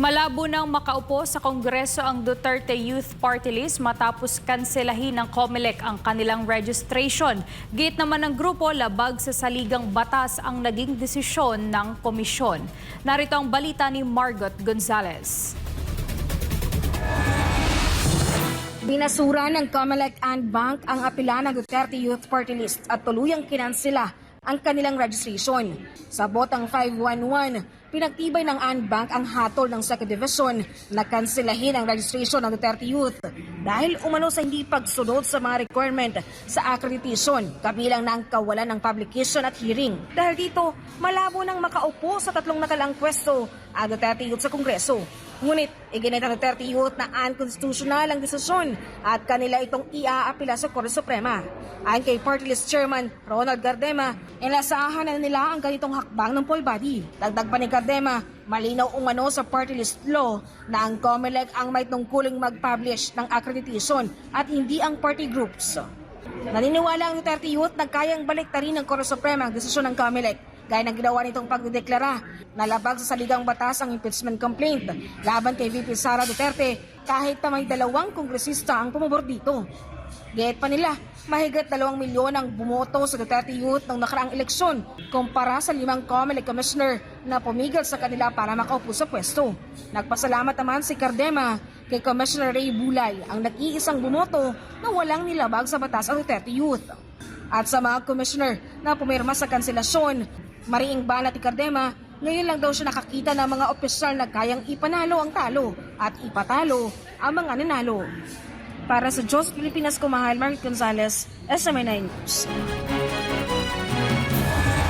Malabo nang makaupo sa Kongreso ang Duterte Youth Party List matapos kanselahin ng COMELEC ang kanilang registration. Gate naman ng grupo, labag sa saligang batas ang naging desisyon ng komisyon. Narito ang balita ni Margot Gonzalez. Binasura ng COMELEC and Bank ang apela ng Duterte Youth Party List at tuluyang kinansela ang kanilang registration. Sa botang 511, pinagtibay ng Bank ang hatol ng 2nd Division na kanselahin ang registration ng Duterte Youth dahil umano sa hindi pagsunod sa mga requirement sa accreditation, kabilang ng kawalan ng publication at hearing. Dahil dito, malabo nang makaupo sa tatlong nakalang pwesto ang Duterte Youth sa Kongreso. Ngunit, iginit ng Duterte Youth na unconstitutional ang desisyon at kanila itong iaapila sa Korte Suprema. Ayon kay Party List Chairman Ronald Gardema, inasahan na nila ang ganitong hakbang ng poll body. Dagdag pa ni Gardema, malinaw umano sa Party List Law na ang COMELEC ang may tungkuling mag-publish ng accreditation at hindi ang party groups. Naniniwala ang Duterte Youth na kayang baliktarin ng Korte Suprema ang desisyon ng COMELEC gaya ng ginawa nitong pagdedeklara na labag sa saligang batas ang impeachment complaint laban kay VP Sara Duterte kahit na may 2 kongresista ang pumabor dito. Gayet pa nila, mahigit 2 milyon ang bumoto sa Duterte Youth ng nakaraang eleksyon kumpara sa 5 COMELEC commissioner na pumigil sa kanila para makaupo sa pwesto. Nagpasalamat naman si Cardema kay Commissioner Ray Bulay ang nag-iisang bumoto na walang nilabag sa batas ang Duterte Youth. At sa mga commissioner na pumirma sa kanselasyon, mariing banat ni Cardema, ngayon lang daw siya nakakita ng mga opisyal na kayang ipanalo ang talo at ipatalo ang mga nanalo. Para sa Diyos Pilipinas Kumahal, Margot Gonzalez, SMNI News.